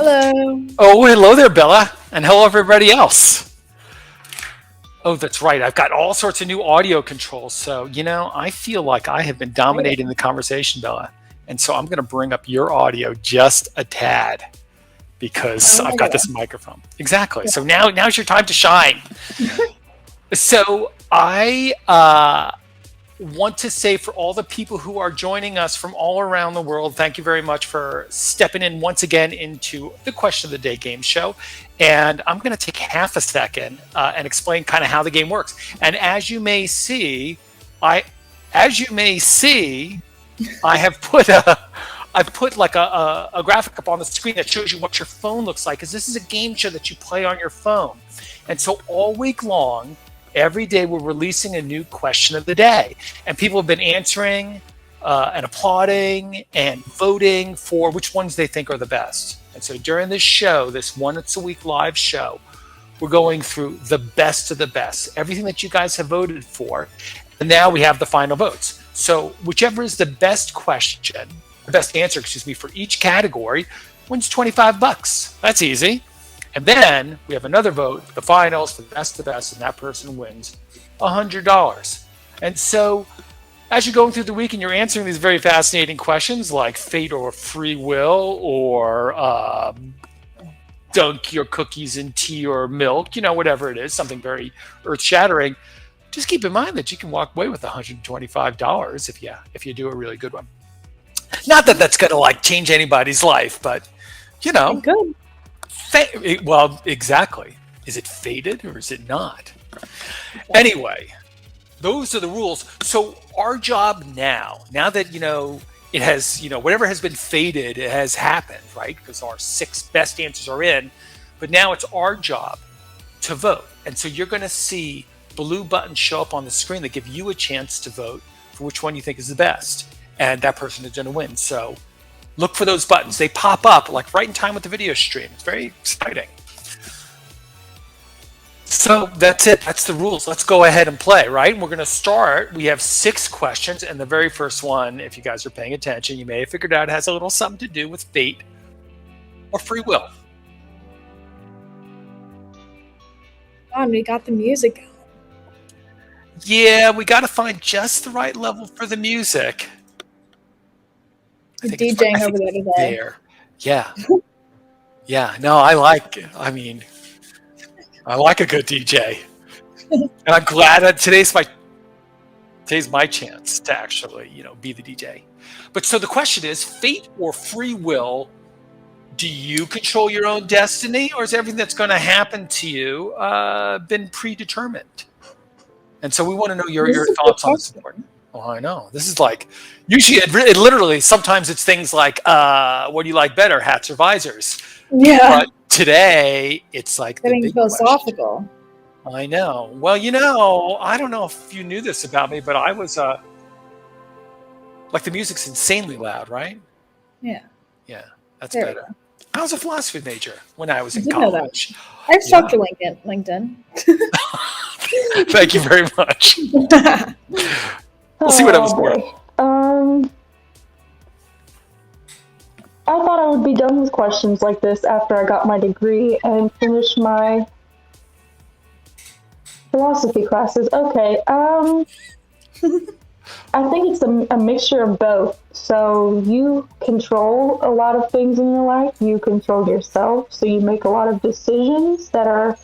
Hello. Oh, hello there, Bella, and hello everybody else. Oh, that's right. I've got all sorts of new audio controls. So, I feel like I have been dominating Exciting. the conversation, Bella. And so I'm going to bring up your audio just a tad because Oh I've my got god. this microphone. Exactly. So now's your time to shine. So I want to say for all the people who are joining us from all around the world, thank you very much for stepping in once again into the Question of the Day game show. And I'm going to take half a second and explain kind of how the game works. And as you may see, I, I have put I've put like a graphic up on the screen that shows you what your phone looks like, because this is a game show that you play on your phone. And so all week long, every day we're releasing a new question of the day, and people have been answering and applauding and voting for which ones they think are the best. And so during this show, this once a week live show, we're going through the best of the best, everything that you guys have voted for, and now we have the final votes. So whichever is the best question, the best answer, excuse me, for each category wins $25. That's easy. And then we have another vote, the finals, for the best, and that person wins $100. And so as you're going through the week and you're answering these very fascinating questions like fate or free will or dunk your cookies in tea or milk, whatever it is, something very earth shattering, just keep in mind that you can walk away with $125 if you do a really good one. Not that that's going to like change anybody's life, but It could. Well, exactly. Is it fated or is it not? Anyway, those are the rules. So our job now that, it has, whatever has been fated, it has happened, right? Because our 6 best answers are in. But now it's our job to vote. And so you're going to see blue buttons show up on the screen that give you a chance to vote for which one you think is the best. And that person is going to win. So look for those buttons. They pop up like right in time with the video stream. It's very exciting. So that's it. That's the rules. Let's go ahead and play, right? We're going to start. We have 6 questions. And the very first one, if you guys are paying attention, you may have figured out, has a little something to do with fate or free will. On, we got the music going. Yeah, we got to find just the right level for the music. You're DJing over there today. There. Yeah. Yeah. No, I like a good DJ. And I'm glad that today's my chance to actually, be the DJ. But so the question is, fate or free will, do you control your own destiny, or is everything that's going to happen to you been predetermined? And so we want to know your thoughts on this. Oh, I know. This is like, usually it literally, sometimes it's things like, what do you like better, hats or visors? Yeah. But today, it's like Getting the big philosophical. question. I know. Well, I don't know if you knew this about me, but I was, like the music's insanely loud, right? Yeah. Yeah, that's There we better. I was a philosophy major when I was in didn't know that. college. I've stalked your LinkedIn. Thank you very much. We'll see what it was worth. I thought I would be done with questions like this after I got my degree and finished my philosophy classes. Okay, I think it's a mixture of both. So you control a lot of things in your life. You control yourself, so you make a lot of decisions that are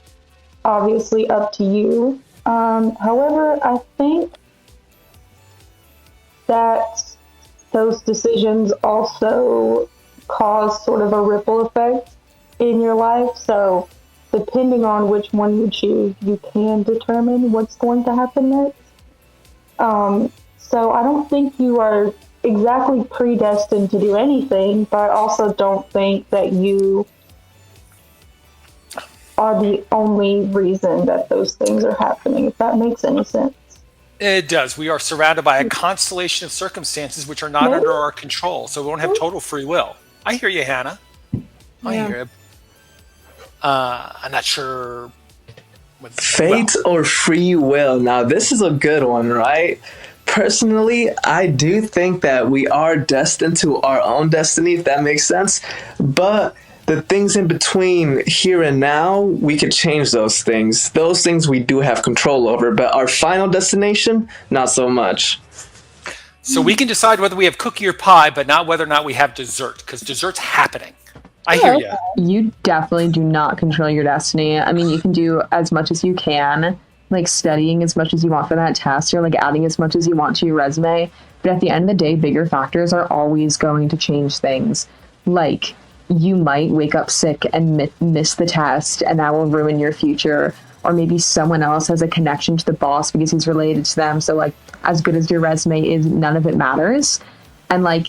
obviously up to you. However, I think that those decisions also cause sort of a ripple effect in your life. So depending on which one you choose, you can determine what's going to happen next. So I don't think you are exactly predestined to do anything, but I also don't think that you are the only reason that those things are happening, if that makes any sense. It does. We are surrounded by a constellation of circumstances which are not under our control, so we won't have total free will. I hear you, Hannah. I hear you. I'm not sure. Fate or free will? Now, this is a good one, right? Personally, I do think that we are destined to our own destiny, if that makes sense. But the things in between here and now, we could change those things. Those things we do have control over, but our final destination, not so much. So we can decide whether we have cookie or pie, but not whether or not we have dessert, because dessert's happening. I hear you. You definitely do not control your destiny. I mean, you can do as much as you can, like studying as much as you want for that test, or like adding as much as you want to your resume. But at the end of the day, bigger factors are always going to change things. Like, you might wake up sick and miss the test, and that will ruin your future. Or maybe someone else has a connection to the boss because he's related to them. So, like, as good as your resume is, none of it matters. And, like,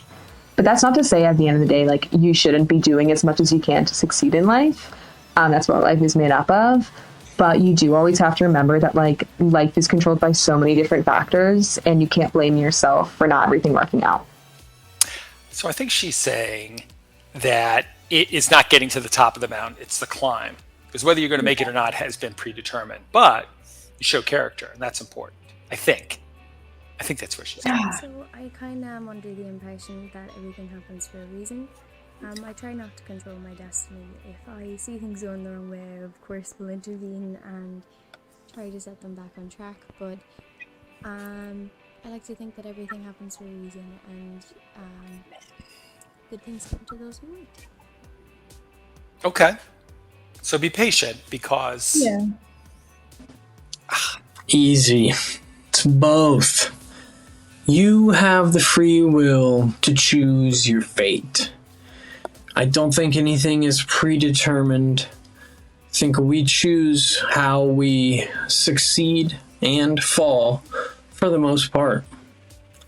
but that's not to say at the end of the day, like, you shouldn't be doing as much as you can to succeed in life. That's what life is made up of. But you do always have to remember that, like, life is controlled by so many different factors, and you can't blame yourself for not everything working out. So I think she's saying that it is not getting to the top of the mountain, it's the climb. Because whether you're going to make it or not has been predetermined. But you show character, and that's important, I think. I think that's where she's going. So I kind of am under the impression that everything happens for a reason. I try not to control my destiny. If I see things going the wrong way, I of course will intervene and try to set them back on track. But I like to think that everything happens for a reason, and good things come to those who wait. Okay. So be patient, because... Yeah. Easy. It's both. You have the free will to choose your fate. I don't think anything is predetermined. I think we choose how we succeed and fall for the most part.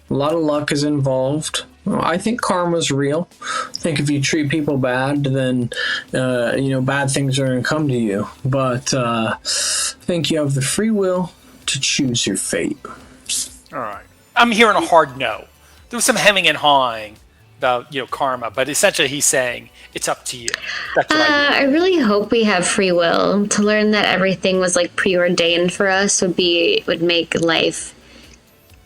A lot of luck is involved. I think karma's real. I think if you treat people bad, then bad things are going to come to you. But I think you have the free will to choose your fate. All right. I'm hearing a hard no. There was some hemming and hawing about, karma, but essentially he's saying it's up to you. That's what I really hope we have free will. To learn that everything was like preordained for us would make life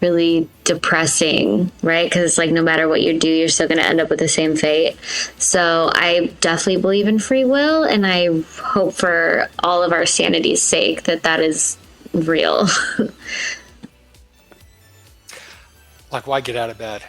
really depressing, right? Because it's like no matter what you do, you're still going to end up with the same fate. So I definitely believe in free will, and I hope for all of our sanity's sake that is real. Like, why get out of bed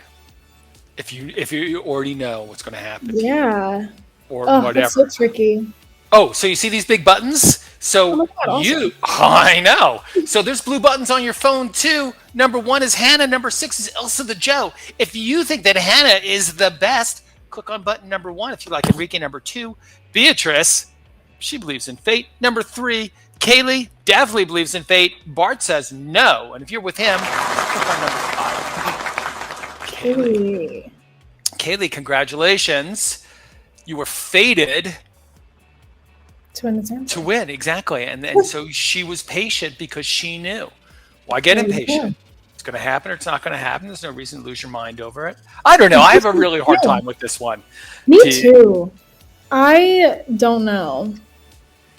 if you already know what's going to happen? Yeah. Or Oh, whatever. that's so tricky. Oh, so you see these big buttons? So my God, awesome. I know. So there's blue buttons on your phone too. Number 1 is Hannah. Number 6 is Elsa the Joe. If you think that Hannah is the best, click on button number 1. If you like Enrique, number 2, Beatrice, she believes in fate. Number 3, Kaylee definitely believes in fate. Bart says no. And if you're with him, click on number 5. Kaylee. Kaylee, congratulations. You were fated To win the tournament. to win, exactly. And so she was patient because she knew. Why get impatient? It's going to happen or it's not going to happen. There's no reason to lose your mind over it. I don't know. I have a really hard time with this one. Me too. I don't know.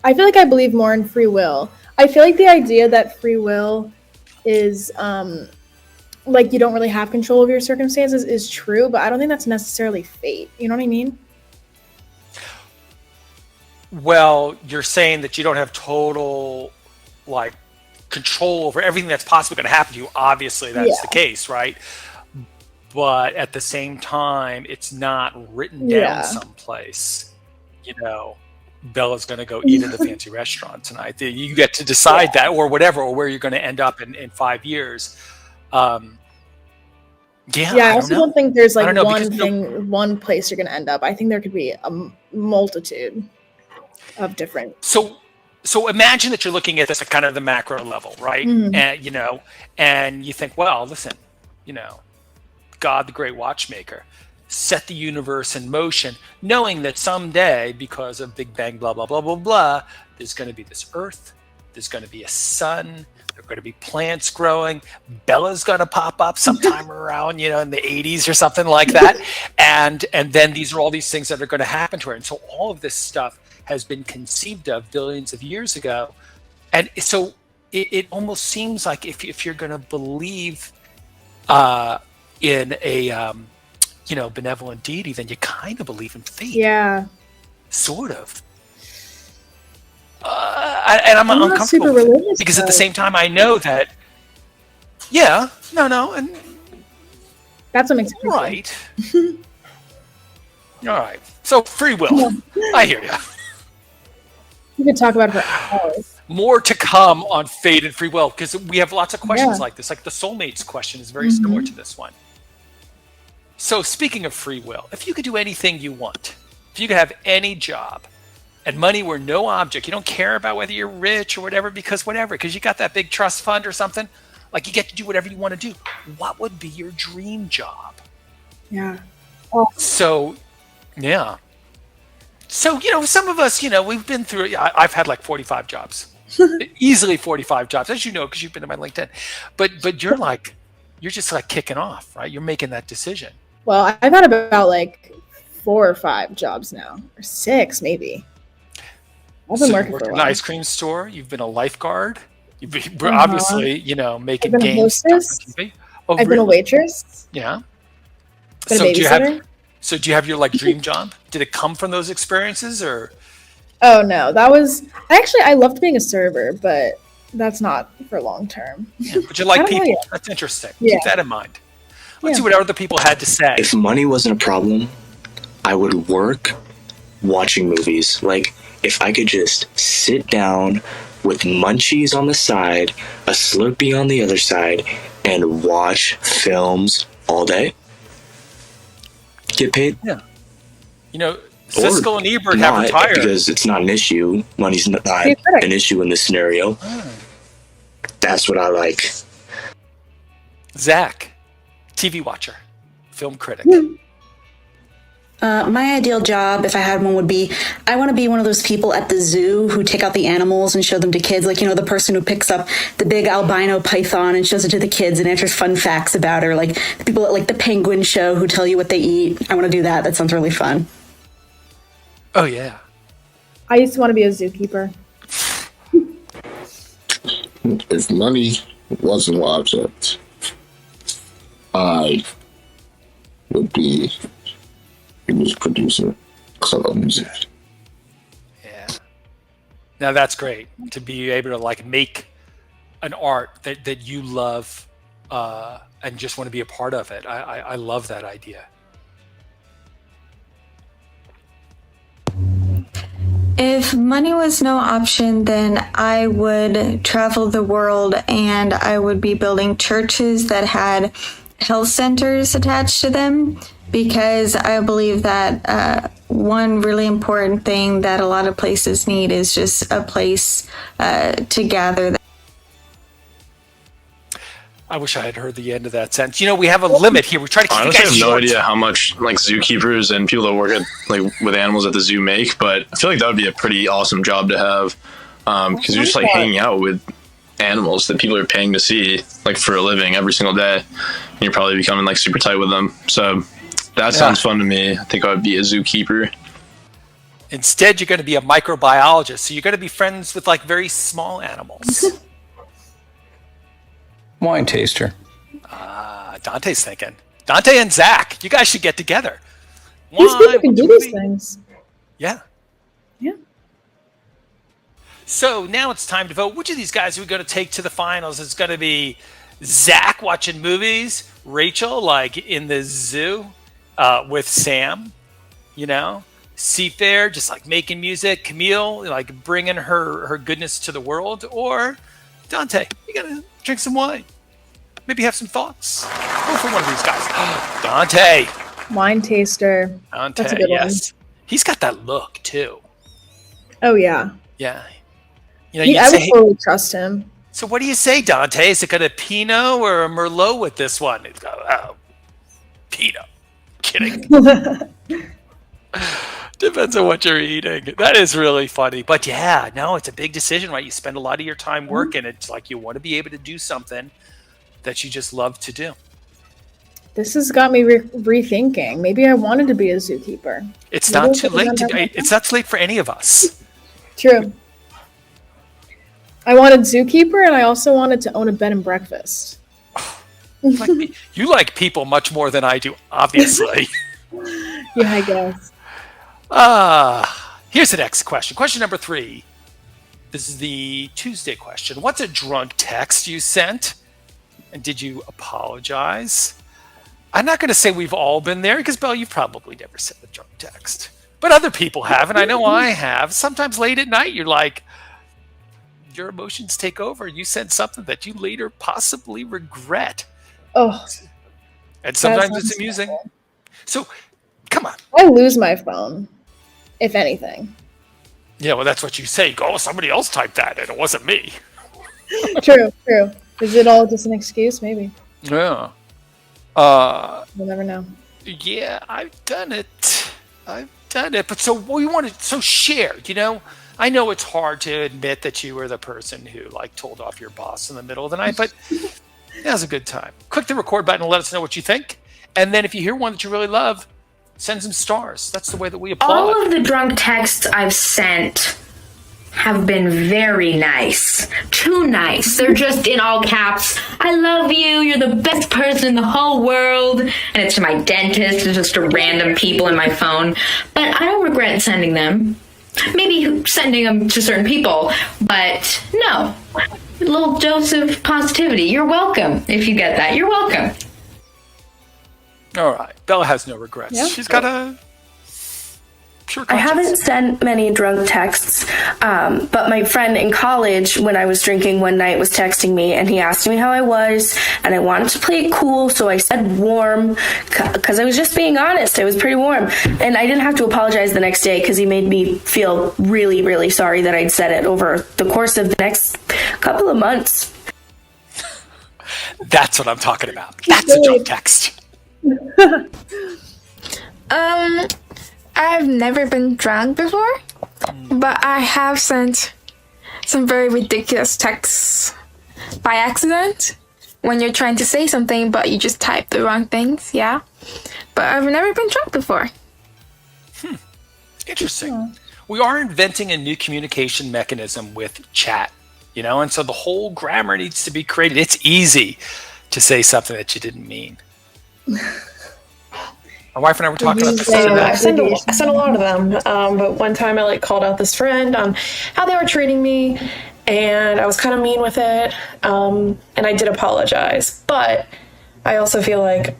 I feel like I believe more in free will. I feel like the idea that free will is like you don't really have control of your circumstances is true, but I don't think that's necessarily fate. You know what I mean? Well, you're saying that you don't have total control over everything that's possibly going to happen to you. Obviously, that's the case, right? But at the same time, it's not written down someplace. Bella's going to go eat at the fancy restaurant tonight. You get to decide that, or whatever, or where you're going to end up in 5 years. I also don't think there's like one thing, one place you're going to end up. I think there could be a multitude of different. So imagine that you're looking at this at kind of the macro level, right? Mm-hmm. And you think, well, listen, God, the great watchmaker, set the universe in motion, knowing that someday, because of Big Bang, blah, blah, blah, blah, blah, there's going to be this Earth, there's going to be a sun, there are going to be plants growing, Bella's going to pop up sometime around, in the 80s or something like that. And then these are all these things that are going to happen to her. And so all of this stuff has been conceived of billions of years ago. And so it almost seems like if you're going to believe in a benevolent deity, then you kind of believe in fate. Yeah. Sort of. And I'm not uncomfortable super with it religious, because at the though. same time I know that. Yeah, no, and That's what makes it creepy. right. All right. So free will. I hear you. You could talk about it for hours. More to come on fate and free will because we have lots of questions Yeah. like this. Like the soulmates question is very similar to this one. So speaking of free will, if you could do anything you want, if you could have any job and money were no object, you don't care about whether you're rich or whatever, because you got that big trust fund or something, like you get to do whatever you want to do. What would be your dream job? Yeah. So, yeah. So, some of us, we've been through, I've had like 45 jobs, easily 45 jobs, as you know, because you've been to my LinkedIn. But you're just like kicking off, right? You're making that decision. Well, I've had about like 4 or 5 jobs now, or 6 maybe. I've been So you working worked for a in while. an ice cream store. You've been a lifeguard. You've been, obviously, making I've been a games. Stuff on hostess. TV. Oh, I've been a really? waitress. Yeah. Been a So do you have? babysitter. So do you have your like dream job? Did it come from those experiences, or? Oh no, I loved being a server, but that's not for long term. Yeah, but you like I don't know people. yet. That's interesting. Yeah. Keep that in mind. Let's Yeah. see what other people had to say. If money wasn't a problem, I would work watching movies. Like, if I could just sit down with munchies on the side, a Slurpee on the other side, and watch films all day, get paid. Yeah. Siskel and Ebert have Not, retired. because it's not an issue. Money's not You're correct. an issue in this scenario. That's what I like. Zach, TV watcher, film critic. My ideal job, if I had one, would be I want to be one of those people at the zoo who take out the animals and show them to kids. Like, the person who picks up the big albino python and shows it to the kids and answers fun facts about her. Like the people at like the penguin show who tell you what they eat. I want to do that. That sounds really fun. Oh yeah. I used to want to be a zookeeper. If money wasn't an object, I would be a music producer, club music. Yeah. Now that's great to be able to like make an art that you love and just want to be a part of it. I love that idea. If money was no option, then I would travel the world and I would be building churches that had health centers attached to them, because I believe that one really important thing that a lot of places need is just a place to gather. I wish I had heard the end of that sentence. We have a limit here. We try to keep Honestly, you I guys have no short. idea how much like zookeepers and people that work at with animals at the zoo make, but I feel like that would be a pretty awesome job to have because you're just like hanging out with animals that people are paying to see like for a living every single day, and you're probably becoming like super tight with them. So that sounds fun to me. I think I would be a zookeeper. Instead, you're going to be a microbiologist, so you're going to be friends with like very small animals. Wine taster. Dante's thinking. Dante and Zach, you guys should get together. These people can do these things. Yeah. Yeah. So now it's time to vote. Which of these guys are we going to take to the finals? It's going to be Zach watching movies, Rachel like in the zoo with Sam, Seafair just like making music, Camille like bringing her goodness to the world, or Dante, you got to drink some wine. Maybe have some thoughts. Go for one of these guys. Dante. Wine taster. Dante, That's a good yes. He's got that look too. Oh yeah. Yeah. I would totally trust him. So what do you say, Dante? Is it got a Pinot or a Merlot with this one? Pinot. Kidding. Depends on what you're eating. That is really funny. But yeah, no, it's a big decision, right? You spend a lot of your time working. It's like you want to be able to do something that you just love to do. This has got me rethinking. Maybe I wanted to be a zookeeper. It's not too late. It's not too late for any of us. True. I wanted zookeeper, and I also wanted to own a bed and breakfast. You like people much more than I do, obviously. Yeah, I guess. Here's the next question. Question number 3. This is the Tuesday question. What's a drunk text you sent? And did you apologize? I'm not going to say we've all been there because, Belle, you've probably never sent a drunk text. But other people have, and I know I have. Sometimes late at night, you're like, your emotions take over. You send something that you later possibly regret. Oh. And sometimes it's amusing. Awful. So, come on. I lose my phone, if anything. Yeah, well, that's what you say. Go, somebody else typed that, and it wasn't me. True. Is it all just an excuse? Maybe. Yeah. We'll never know. Yeah, I've done it. But so share, I know it's hard to admit that you were the person who told off your boss in the middle of the night, but that was a good time. Click the record button and let us know what you think. And then if you hear one that you really love, send some stars. That's the way that we applaud. All of the drunk texts I've sent have been very nice. Too nice. They're just in all caps. I love you. You're the best person in the whole world. And it's to my dentist. It's just to random people in my phone. But I don't regret sending them. Maybe sending them to certain people. But no. A little dose of positivity. You're welcome if you get that. You're welcome. All right. Bella has no regrets. Yeah. She's got a pure I conscience. haven't sent many drunk texts, but my friend in college, when I was drinking one night, was texting me, and he asked me how I was, and I wanted to play it cool, so I said warm, because I was just being honest. I was pretty warm, and I didn't have to apologize the next day, because he made me feel really, really sorry that I'd said it over the course of the next couple of months. That's what I'm talking about. That's a drunk text. I've never been drunk before, but I have sent some very ridiculous texts by accident when you're trying to say something, but you just type the wrong things, yeah. But I've never been drunk before. Interesting. We are inventing a new communication mechanism with chat, and so the whole grammar needs to be created. It's easy to say something that you didn't mean. My wife and I were talking about this. I sent a lot of them, but one time I called out this friend on how they were treating me, and I was kind of mean with it, and I did apologize, but I also feel like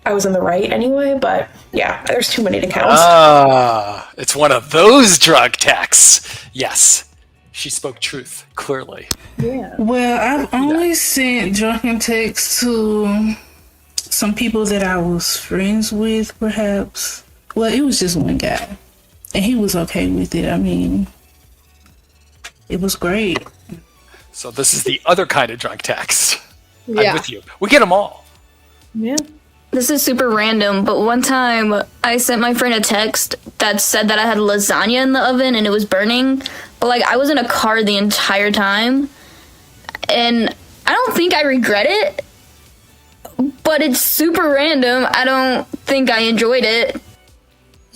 I was in the right anyway, but yeah, there's too many to count. It's one of those drug texts. Yes, she spoke truth, clearly. Yeah. Well, I've only sent drunken texts to some people that I was friends with, perhaps. Well, it was just one guy, and he was okay with it. I mean, it was great. So this is the other kind of drunk text. Yeah. I'm with you. We get them all. Yeah. This is super random, but one time I sent my friend a text that said that I had lasagna in the oven and it was burning. But I was in a car the entire time, and I don't think I regret it. But it's super random. I don't think I enjoyed it.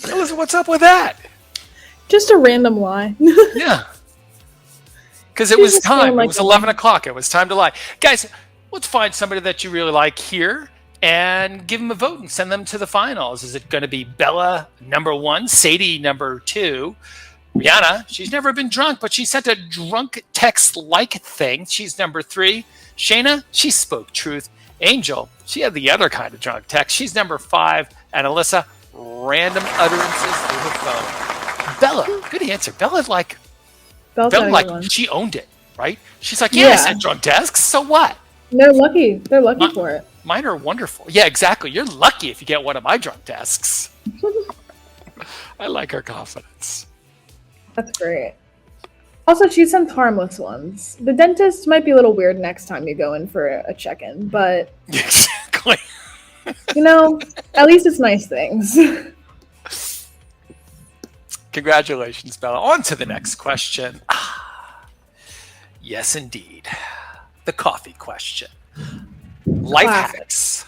Listen, what's up with that? Just a random lie. Yeah. Because it was time. It was 11 o'clock. It was time to lie. Guys, let's find somebody that you really like here and give them a vote and send them to the finals. Is it going to be Bella, number 1, Sadie, number 2, Rihanna? She's never been drunk, but she sent a drunk text-like thing. She's number 3. Shayna, she spoke truth. Angel, she had the other kind of drunk text. She's number 5. And Alyssa, random utterances through her phone. Bella, good answer. Bella, she owned it, right? She's like, yeah, I sent drunk texts. So what? They're lucky. They're lucky for it. Mine are wonderful. Yeah, exactly. You're lucky if you get one of my drunk texts. I like her confidence. That's great. Also, choose some harmless ones. The dentist might be a little weird next time you go in for a check-in, but exactly. At least it's nice things. Congratulations, Bella. On to the next question. Yes, indeed. The coffee question. Life hacks.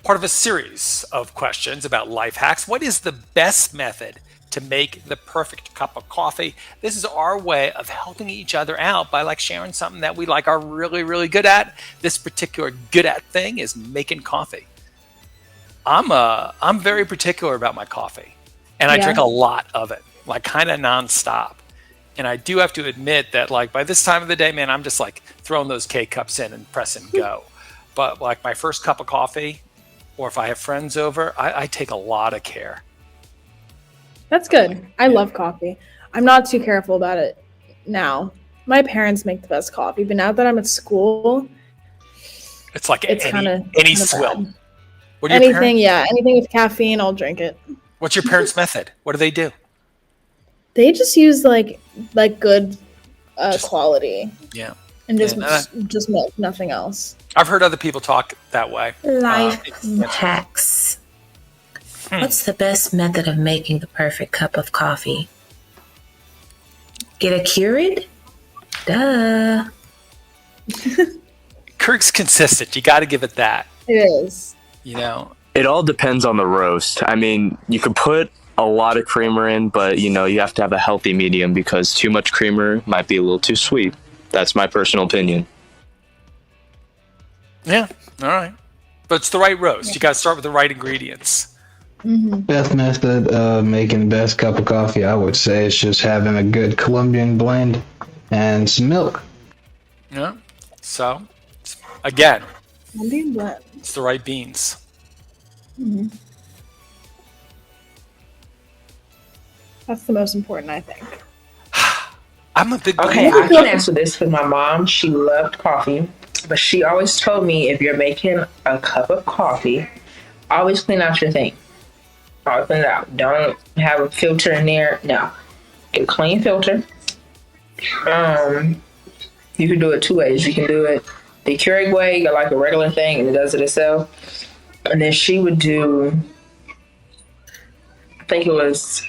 Part of a series of questions about life hacks. What is the best method to make the perfect cup of coffee? This is our way of helping each other out by sharing something that we are really, really good at. This particular good at thing is making coffee. I'm very particular about my coffee. and I Yeah. drink a lot of it, like kind of nonstop. And I do have to admit that, like, by this time of the day, man, I'm just like throwing those K cups in and press and go. But like my first cup of coffee, or if I have friends over, I take a lot of care. That's good. I love coffee. I'm not too careful about it now. My parents make the best coffee, but now that I'm at school, It's like it's any kind of swill. What do your anything. parents? Yeah, anything with caffeine, I'll drink it. What's your parents' method? What do they do? They just use like good quality Yeah. and Yeah, just milk, nothing else. I've heard other people talk that way. Life hacks. What's the best method of making the perfect cup of coffee? Get a Keurig? Duh. Kirk's consistent. You got to give it that. It is. You know, It all depends on the roast. I mean, you could put a lot of creamer in, but you have to have a healthy medium because too much creamer might be a little too sweet. That's my personal opinion. Yeah. All right. But it's the right roast. You got to start with the right ingredients. Best method of making the best cup of coffee, I would say, is just having a good Colombian blend and some milk. Yeah. So, again, Colombian blend. it's the right beans. That's the most important, I think. I'm a big Okay, believer. I can answer this with my mom. She loved coffee, but she always told me if you're making a cup of coffee, always clean out your thing. Always clean it out. Don't have a filter in there. No. Get a clean filter. You can do it two ways. You can do it the Keurig way, you got like a regular thing and it does it itself. And then she would do, I think it was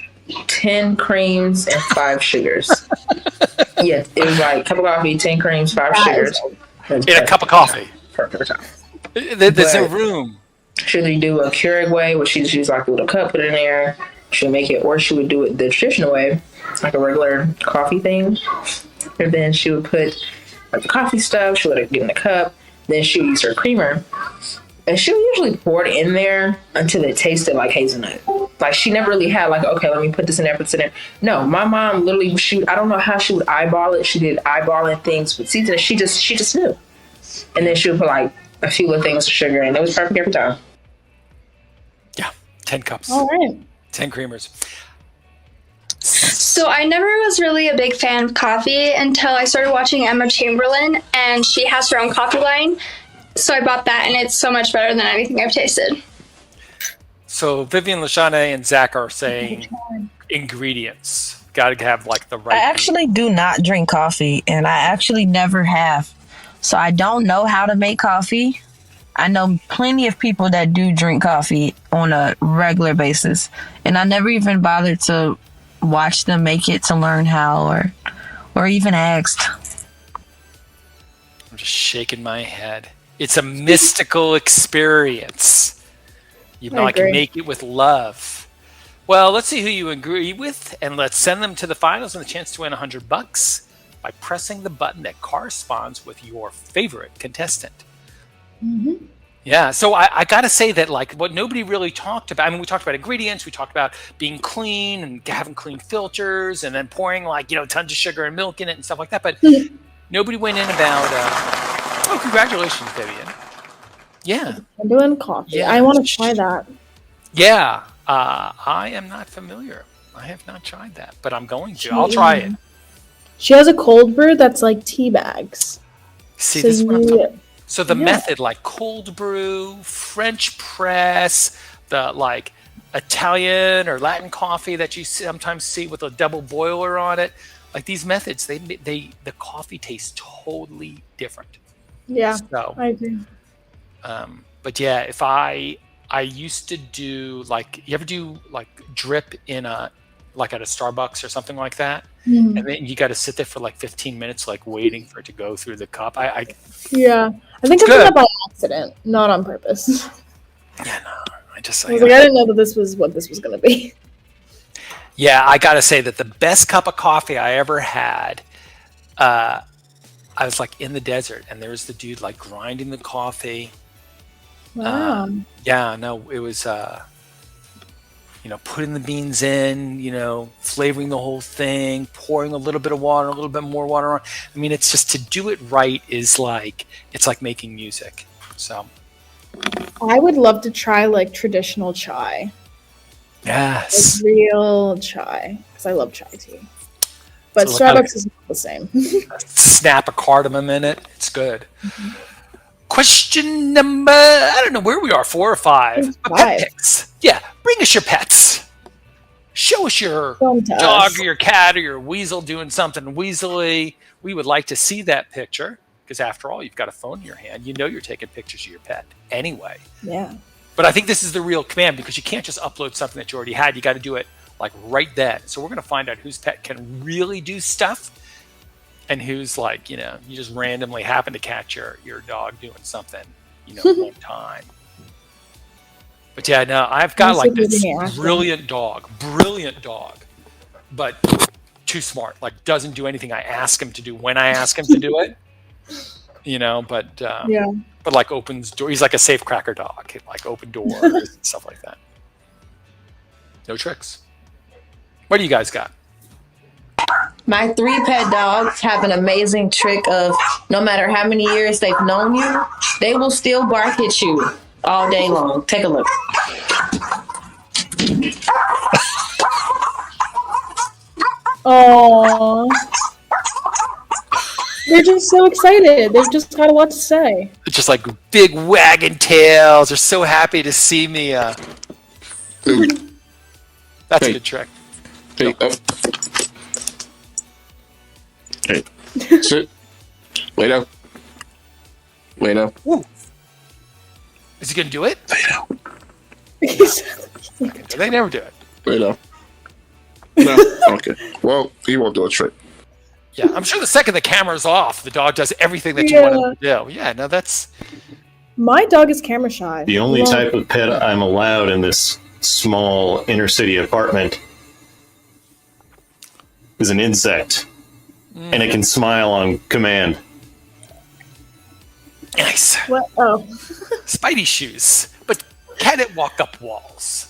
10 creams and 5 sugars. Yeah, it was like a cup of coffee, 10 creams, 5 sugars. In a cup of coffee. Perfect. There's no room. She'll do a Keurig way, where she just use like a little cup, put it in there. She'll make it, or she would do it the traditional way, like a regular coffee thing. And then she would put like the coffee stuff, she would let it get in the cup. Then she would use her creamer. And she'll usually pour it in there until it tasted like hazelnut. Like she never really had like, okay, let me put this in there, put this in there. No, my mom literally, I don't know how she would eyeball it. She did eyeballing things with seasoning. She just knew. And then she would put like a few little things of sugar and it was perfect every time. Yeah, 10 cups. All right. 10 creamers. So I never was really a big fan of coffee until I started watching Emma Chamberlain, and she has her own coffee line. So I bought that, and it's so much better than anything I've tasted. So Vivian, Lashana, and Zach are saying ingredients. Got to have like the right. I actually do not drink coffee, and I actually never have. So I don't know how to make coffee. I know plenty of people that do drink coffee on a regular basis, and I never even bothered to watch them make it to learn how or even asked. I'm just shaking my head. It's a mystical experience. You know, I can make it with love. Well, let's see who you agree with, and let's send them to the finals and the chance to win $100 by pressing the button that corresponds with your favorite contestant. Mm-hmm. Yeah, so I got to say that, like, what nobody really talked about, I mean, we talked about ingredients, we talked about being clean and having clean filters and then pouring, like, tons of sugar and milk in it and stuff like that, but nobody went in about, congratulations, Vivian. Yeah. I'm doing coffee. Yeah. I want to try that. Yeah, I am not familiar. I have not tried that, but I'm going to. I'll try it. She has a cold brew that's like tea bags. See, this is what I'm talking. So the Yeah. method, like cold brew, French press, the like Italian or Latin coffee that you sometimes see with a double boiler on it, like these methods, the coffee tastes totally different. Yeah, So, I agree. but yeah, if I used to do like, you ever do like drip in like at a Starbucks or something like that? Mhm. And then you got to sit there for like 15 minutes, like waiting for it to go through the cup. Yeah, I think It's I did good. that by accident, not on purpose. I just, I was like, I didn't know that this was what this was going to be. yeah, I got to say that the best cup of coffee I ever had, I was like in the desert and there was the dude like grinding the coffee. Wow. Yeah, no, it was putting the beans in, flavoring the whole thing, pouring a little bit of water, a little bit more water on. I mean, it's just to do it right it's like making music. So I would love to try like traditional chai. Yes. Like real chai, because I love chai tea. But So Starbucks is not the same. snap a cardamom in it. It's good. Question number, I don't know where we are, 4 or 5. But pet pics. Yeah, bring us your pets. Show us your dog or your cat or your weasel doing something weaselly. We would like to see that picture because after all, you've got a phone in your hand. You're taking pictures of your pet anyway. Yeah. But I think this is the real command because you can't just upload something that you already had. You got to do it like right then. So we're going to find out whose pet can really do stuff and who's like, you just randomly happen to catch your dog doing something, one time. But yeah, no, I've got like this brilliant dog, but too smart. Like doesn't do anything I ask him to do when I ask him to do it. But like opens door. He's like a safe cracker dog. He'd like open doors and stuff like that. No tricks. What do you guys got? My 3 pet dogs have an amazing trick of no matter how many years they've known you, they will still bark at you all day long. Take a look. Aww. They're just so excited. They've just got a lot to say. Just like big wagging tails. They're so happy to see me. That's a good trick. Hey, hey, sit. Lay down. Lay down. Ooh. Is he gonna do it? Lay down. They never do it. Lay down. No. Okay. Well, he won't do a trick. Yeah, I'm sure the second the camera's off, the dog does everything that you want him to do. Yeah, no, that's. My dog is camera shy. The only type of pet I'm allowed in this small inner city apartment is an insect, and it can smile on command. Nice. What? Oh. Spidey shoes. But can it walk up walls?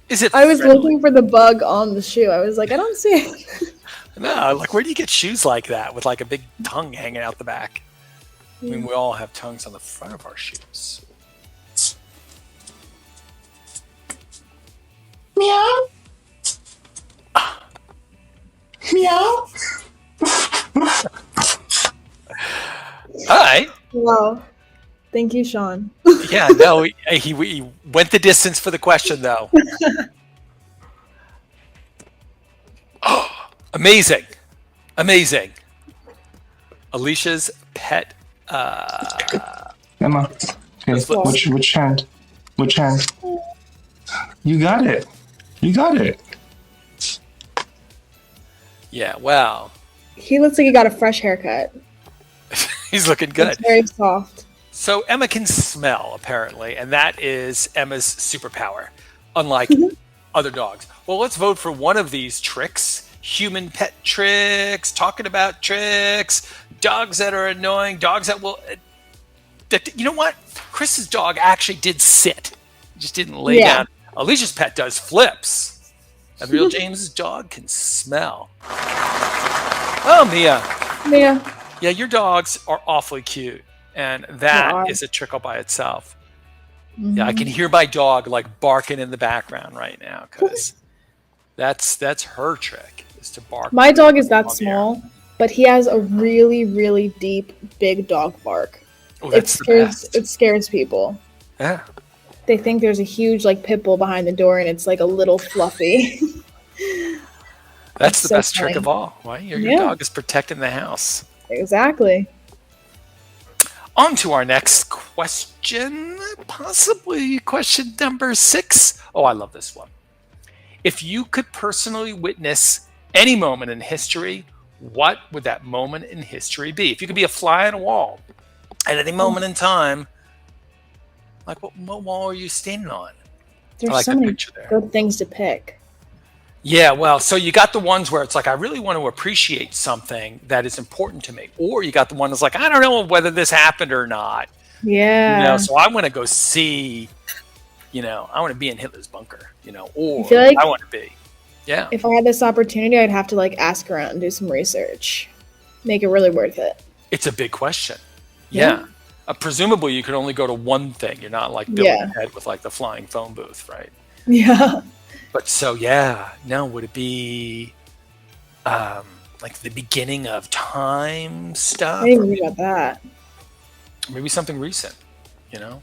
Is it I was friendly? looking for the bug on the shoe. I was like, I don't see it. No, like where do you get shoes like that with like a big tongue hanging out the back? I mean, we all have tongues on the front of our shoes. Meow. Meow. Hi. Wow. Thank you, Sean. Yeah, no, he went the distance for the question, though. Oh, amazing. Alicia's pet. Emma, okay, which hand? Which hand? You got it. Yeah, wow. He looks like he got a fresh haircut. He's looking good. It's very soft. So Emma can smell, apparently, and that is Emma's superpower, unlike other dogs. Well, let's vote for one of these tricks. Human pet tricks, talking about tricks, dogs that are annoying, dogs that will... you know what? Chris's dog actually did sit. He just didn't lay down. Alicia's pet does flips. And Real James's dog can smell. Oh, Mia. Yeah, your dogs are awfully cute. And that is a trick all by itself. Mm-hmm. Yeah, I can hear my dog like barking in the background right now because that's her trick is to bark. My dog is that small, but he has a really, really deep, big dog bark. Oh, that's it scares people. Yeah. They think there's a huge like pit bull behind the door and it's like a little fluffy. That's the best trick of all. Right? Your dog is protecting the house. Exactly. On to our next question, possibly question number 6. Oh, I love this one. If you could personally witness any moment in history, what would that moment in history be? If you could be a fly on a wall at any moment in time, like what wall are you standing on? There's so many good things to pick. Yeah, well, so you got the ones where it's like, I really want to appreciate something that is important to me. Or you got the one that's like, I don't know whether this happened or not. Yeah. So I want to go see I want to be in Hitler's bunker, or I feel like I want to be. Yeah. if I had this opportunity, I'd have to like ask around and do some research, make it really worth it. It's a big question. Yeah. Presumably, you could only go to one thing. You're not like building ahead with like the flying phone booth, right? Yeah. But would it be like the beginning of time stuff? I didn't even think about that. Maybe something recent, Yeah.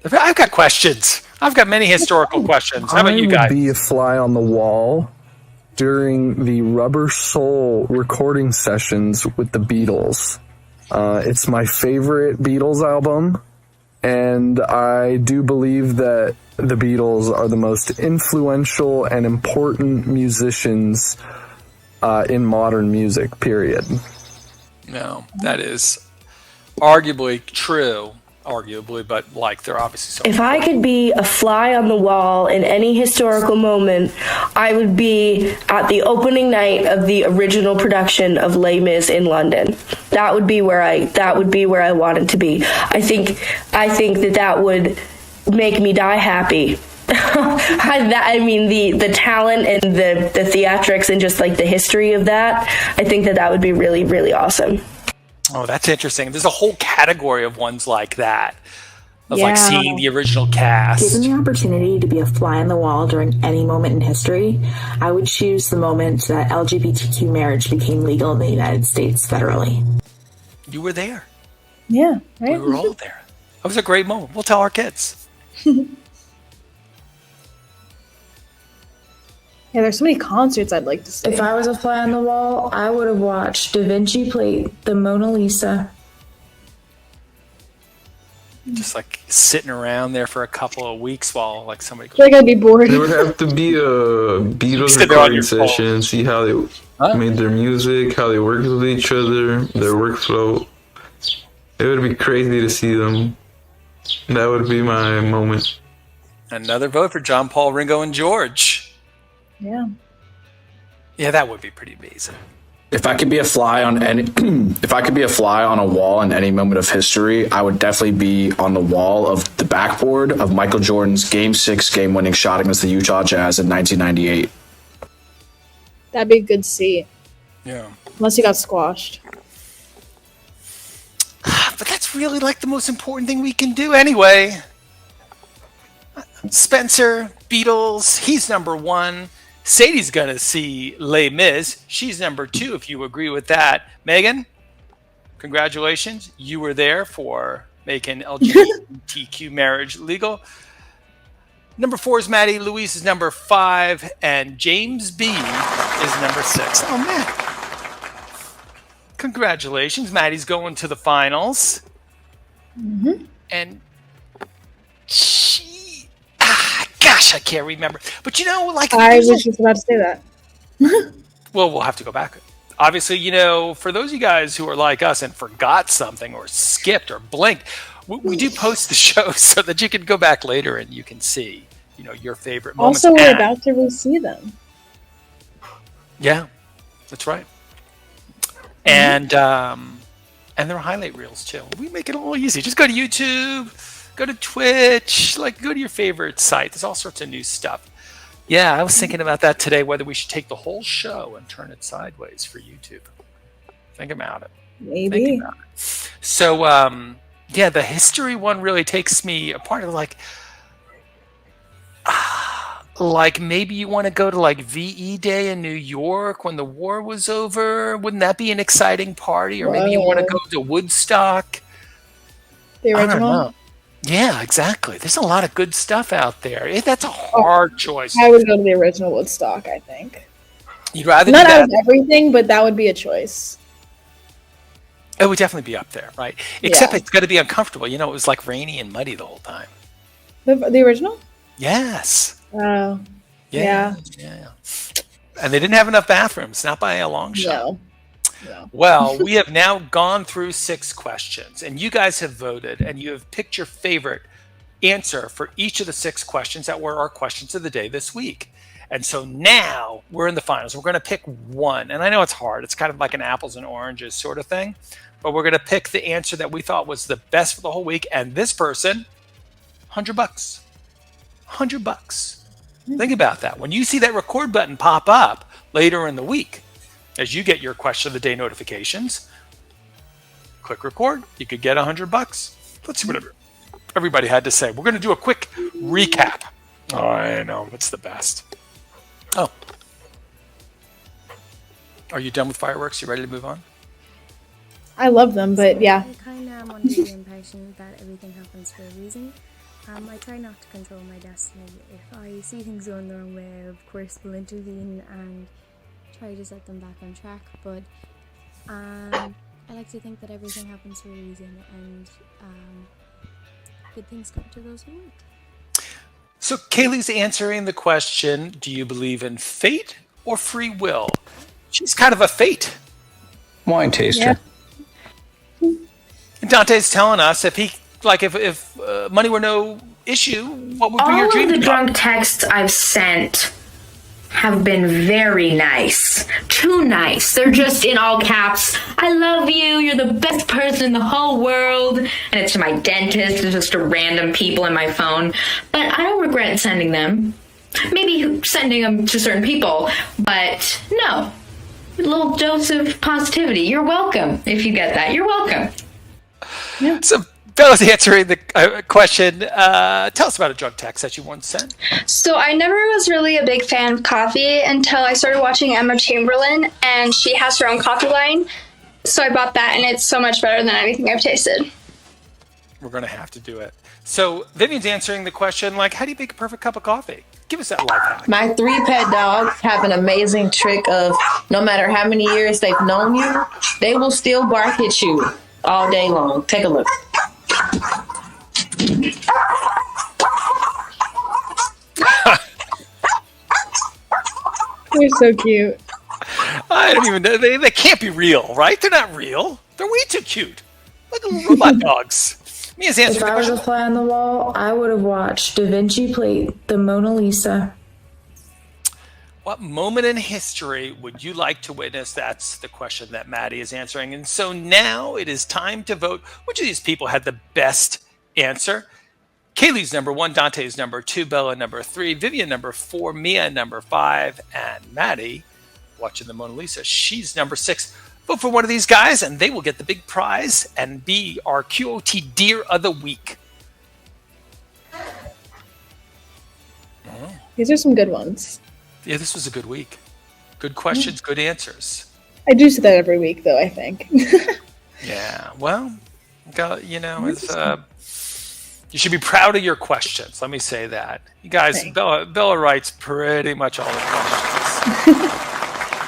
I've got questions. I've got many historical questions. How about you guys? I would be a fly on the wall during the Rubber Soul recording sessions with the Beatles. It's my favorite Beatles album, and I do believe that the Beatles are the most influential and important musicians in modern music, period. No, that is arguably true. But like they're obviously so. If I could be a fly on the wall in any historical moment, I would be at the opening night of the original production of Les Mis in London. That would be where I wanted to be. I think that would make me die happy. I mean the talent and the theatrics and just like the history of that. I think that would be really, really awesome. Oh, that's interesting. There's a whole category of ones like that, of like seeing the original cast. Given the opportunity to be a fly on the wall during any moment in history, I would choose the moment that LGBTQ marriage became legal in the United States federally. You were there. Yeah, right? We were all there. That was a great moment. We'll tell our kids. Yeah, there's so many concerts I'd like to see. If I was a fly on the wall, I would have watched Da Vinci plate the Mona Lisa. Just like sitting around there for a couple of weeks while like somebody. I feel like I'd be bored. There would have to be a Beatles recording session, see how they made their music, how they worked with each other, their workflow. It would be crazy to see them. That would be my moment. Another vote for John, Paul, Ringo, and George. Yeah. Yeah, that would be pretty amazing. If I could be a fly on a wall in any moment of history, I would definitely be on the wall of the backboard of Michael Jordan's Game 6 game-winning shot against the Utah Jazz in 1998. That'd be a good seat. Yeah. Unless he got squashed. But that's really like the most important thing we can do anyway. Spencer, Beatles, he's number one. Sadie's going to see Les Mis. She's number two, if you agree with that. Megan, congratulations. You were there for making LGBTQ marriage legal. Number 4 is Maddie. Louise is number 5. And James B is number 6. Oh, man. Congratulations. Maddie's going to the finals. Mm-hmm. And gosh, I can't remember. But I was just about to say that. Well, we'll have to go back. Obviously, for those of you guys who are like us and forgot something or skipped or blinked, we do post the show so that you can go back later and you can see, your favorite moments. Also, we're about to re-see them. Yeah, that's right. And there are highlight reels too. We make it all easy. Just go to YouTube. Go to Twitch, go to your favorite site. There's all sorts of new stuff. Yeah, I was thinking about that today, whether we should take the whole show and turn it sideways for YouTube. Think about it. Maybe. Think about it. So, the history one really takes me apart of maybe you want to go to VE Day in New York when the war was over. Wouldn't that be an exciting party? Or maybe you want to go to Woodstock. The original? I don't know. Yeah, exactly. There's a lot of good stuff out there. That's a hard choice. I would go to the original Woodstock, I think. You'd rather Not do that? out of everything, but that would be a choice. It would definitely be up there, right? Except it's going to be uncomfortable. It was rainy and muddy the whole time. The original? Yes. Oh. Yeah. And they didn't have enough bathrooms, not by a long shot. No. Well, we have now gone through 6 questions, and you guys have voted, and you have picked your favorite answer for each of the 6 questions that were our questions of the day this week. And so now we're in the finals. We're going to pick one, and I know it's hard. It's kind of like an apples and oranges sort of thing, but we're going to pick the answer that we thought was the best for the whole week, and this person $100. $100. Think about that. When you see that record button pop up later in the week, as you get your question of the day notifications, click record. You could get $100. Let's see what everybody had to say. We're going to do a quick recap. Oh, I know. It's the best. Oh. Are you done with fireworks? You ready to move on? I love them, but yeah. I kind of am under the impression that everything happens for a reason. I try not to control my destiny. If I see things going the wrong way, I of course will intervene and try to set them back on track. But I like to think that everything happens for a reason, and good things come to those who work. So Kaylee's answering the question, do you believe in fate or free will? She's kind of a fate. Wine taster. Yeah. And Dante's telling us if money were no issue, what would be your dream All of the job? drunk texts I've sent have been very nice. Too nice. They're just in all caps. I love you. You're the best person in the whole world. And it's to my dentist. It's just to random people in my phone. But I don't regret sending them. Maybe sending them to certain people. But no. A little dose of positivity. You're welcome if you get that. You're welcome. Yeah. So Bella's answering the question. Tell us about a drunk text that you once sent. So I never was really a big fan of coffee until I started watching Emma Chamberlain, and she has her own coffee line. So I bought that, and it's so much better than anything I've tasted. We're going to have to do it. So Vivian's answering the question, how do you make a perfect cup of coffee? Give us that life hack. My 3 pet dogs have an amazing trick of no matter how many years they've known you, they will still bark at you all day long. Take a look. They're so cute. I don't even know. They can't be real, right? They're not real. They're way too cute. Like little robot dogs. Mia's answering If the I was question. a fly on the wall, I would have watched Da Vinci plate the Mona Lisa. What moment in history would you like to witness? That's the question that Maddie is answering. And so now it is time to vote. Which of these people had the best answer? Kaylee's number 1, Dante's number 2, Bella number 3, Vivian number 4, Mia number 5, and Maddie, watching the Mona Lisa, she's number 6. Vote for one of these guys and they will get the big prize and be our QOT Deer of the Week. Oh. These are some good ones. Yeah, this was a good week. Good questions, good answers. I do say that every week, though, I think. Yeah, well, you should be proud of your questions. Let me say that. You guys, Bella writes pretty much all the questions.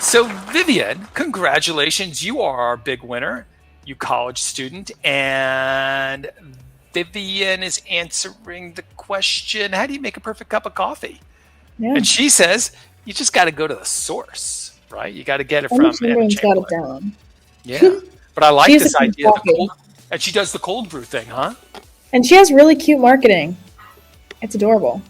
So, Vivian, congratulations. You are our big winner, you college student. And Vivian is answering the question, how do you make a perfect cup of coffee? Yeah. And she says, you just got to go to the source, right? You got to get it from Emma Chamberlain's got it down. Yeah. But I like this idea. And she does the cold brew thing, huh? And she has really cute marketing. It's adorable.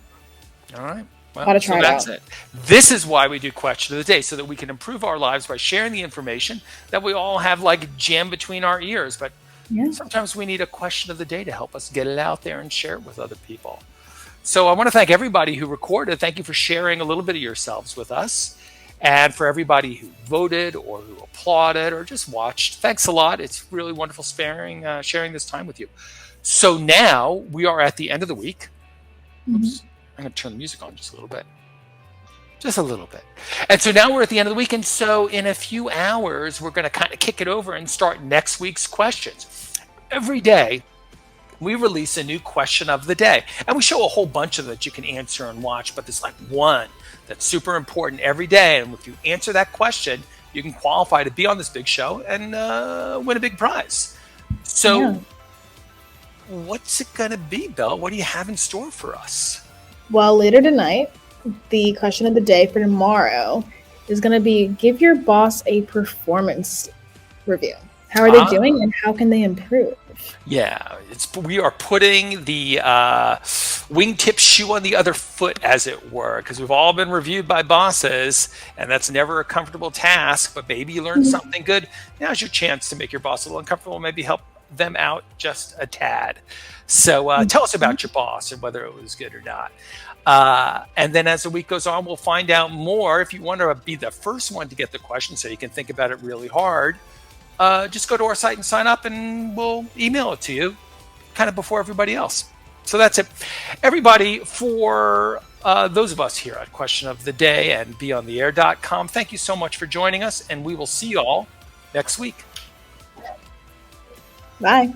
All right. Well, Gotta try that's it. This is why we do Question of the Day, so that we can improve our lives by sharing the information that we all have jammed between our ears. But sometimes we need a question of the day to help us get it out there and share it with other people. So I want to thank everybody who recorded. Thank you for sharing a little bit of yourselves with us. And for everybody who voted or who applauded or just watched, thanks a lot. It's really wonderful sharing this time with you. So now we are at the end of the week. Oops. I'm going to turn the music on just a little bit. Just a little bit. And so now we're at the end of the week. And so in a few hours, we're going to kind of kick it over and start next week's questions. Every day, we release a new question of the day. And we show a whole bunch of them that you can answer and watch. But there's one that's super important every day. And if you answer that question, you can qualify to be on this big show and win a big prize. So what's it going to be, Belle? What do you have in store for us? Well, later tonight, the question of the day for tomorrow is going to be, give your boss a performance review. How are they doing and how can they improve? Yeah, we are putting the wingtip shoe on the other foot, as it were, because we've all been reviewed by bosses, and that's never a comfortable task, but maybe you learned something good. Now's your chance to make your boss a little uncomfortable, maybe help them out just a tad. So tell us about your boss and whether it was good or not. And then as the week goes on, we'll find out more. If you want to be the first one to get the question so you can think about it really hard, just go to our site and sign up, and we'll email it to you kind of before everybody else. So that's it. Everybody, for those of us here at Question of the Day and BeyondTheAir.com, thank you so much for joining us, and we will see you all next week. Bye.